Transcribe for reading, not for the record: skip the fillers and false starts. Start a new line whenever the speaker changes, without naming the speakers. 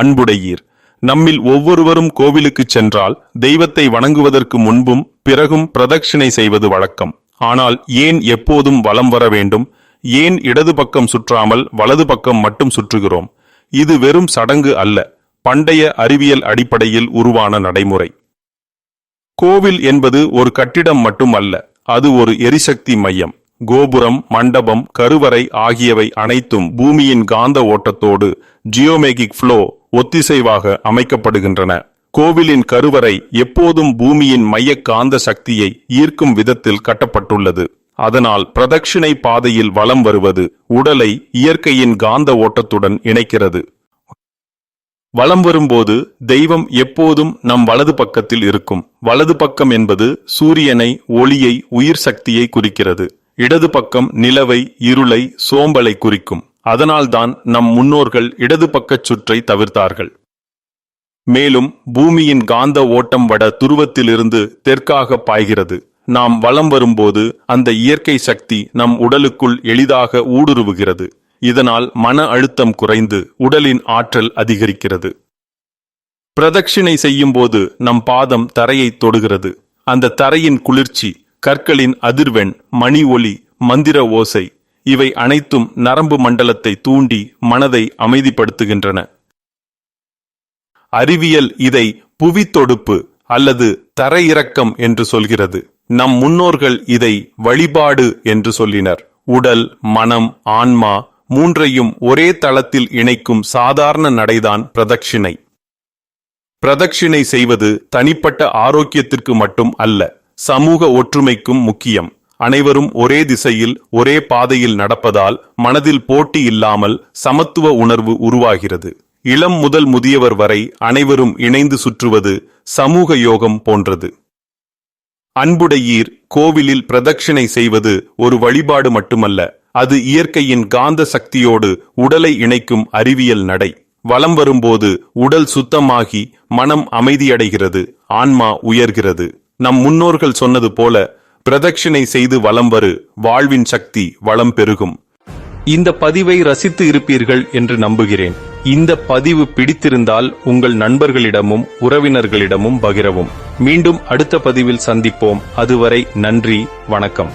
அன்புடையீர். நம்மில் ஒவ்வொருவரும் கோவிலுக்கு சென்றால் தெய்வத்தை வணங்குவதற்கு முன்பும் பிறகும் பிரதட்சிணை செய்வது வழக்கம். ஆனால் ஏன் எப்போதும் வலம் வர வேண்டும்? ஏன் இடது பக்கம் சுற்றாமல் வலது பக்கம் மட்டும் சுற்றுகிறோம்? இது வெறும் சடங்கு அல்ல, பண்டைய அறிவியல் அடிப்படையில் உருவான நடைமுறை. கோவில் என்பது ஒரு கட்டிடம் மட்டும் அல்ல, அது ஒரு எரிசக்தி மையம். கோபுரம், மண்டபம், கருவறை ஆகியவை அனைத்தும் பூமியின் காந்த ஓட்டத்தோடு ஜியோமேகிக் ஃப்ளோ ஒத்திசைவாக அமைக்கப்படுகின்றன. கோவிலின் கருவறை எப்போதும் பூமியின் மைய காந்த சக்தியை ஈர்க்கும் விதத்தில் கட்டப்பட்டுள்ளது. அதனால் பிரதட்சிணை பாதையில் வலம் வருவது உடலை இயற்கையின் காந்த ஓட்டத்துடன் இணைக்கிறது. வலம் வரும்போது தெய்வம் எப்போதும் நம் வலது பக்கத்தில் இருக்கும். வலது பக்கம் என்பது சூரியனை, ஒளியை, உயிர் சக்தியை குறிக்கிறது. இடது பக்கம் நிலவை, இருளை, சோம்பலை குறிக்கும். அதனால்தான் நம் முன்னோர்கள் இடது பக்கச் சுற்றை தவிர்த்தார்கள். மேலும் பூமியின் காந்த ஓட்டம் வட துருவத்திலிருந்து தெற்காக பாய்கிறது. நாம் வலம் வரும்போது அந்த இயற்கை சக்தி நம் உடலுக்குள் எளிதாக ஊடுருவுகிறது. இதனால் மன அழுத்தம் குறைந்து உடலின் ஆற்றல் அதிகரிக்கிறது. பிரதட்சிணை செய்யும் போது நம் பாதம் தரையை தொடுகிறது. அந்த தரையின் குளிர்ச்சி, கற்களின் அதிர்வெண், மணி ஒலி, மந்திர ஓசை, இவை அனைத்தும் நரம்பு மண்டலத்தை தூண்டி மனதை அமைதிப்படுத்துகின்றன. அறிவியல் இதை புவி தொடுப்பு அல்லது தரையிறக்கம் என்று சொல்கிறது. நம் முன்னோர்கள் இதை வழிபாடு என்று சொல்லினர். உடல், மனம், ஆன்மா மூன்றையும் ஒரே தளத்தில் இணைக்கும் சாதாரண நடைதான் பிரதட்சிணை. பிரதட்சிணை செய்வது தனிப்பட்ட ஆரோக்கியத்திற்கு மட்டும் அல்ல, சமூக ஒற்றுமைக்கும் முக்கியம். அனைவரும் ஒரே திசையில், ஒரே பாதையில் நடப்பதால் மனதில் போட்டி இல்லாமல் சமத்துவ உணர்வு உருவாகிறது. இளம் முதல் முதியவர் வரை அனைவரும் இணைந்து சுற்றுவது சமூக யோகம் போன்றது. அன்புடையீர், கோவிலில் பிரதட்சிணை செய்வது ஒரு வழிபாடு மட்டுமல்ல, அது இயற்கையின் காந்த சக்தியோடு உடலை இணைக்கும் அறிவியல் நடை. வலம் வரும்போது உடல் சுத்தமாகி மனம் அமைதியடைகிறது, ஆன்மா உயர்கிறது. நம் முன்னோர்கள் சொன்னது போல பிரதட்சிணை செய்து வலம் வரு, வாழ்வின் சக்தி வளம் பெருகும். இந்த பதிவை ரசித்து இருப்பீர்கள் என்று நம்புகிறேன். இந்த பதிவு பிடித்திருந்தால் உங்கள் நண்பர்களிடமும் உறவினர்களிடமும் பகிரவும். மீண்டும் அடுத்த பதிவில் சந்திப்போம். அதுவரை நன்றி, வணக்கம்.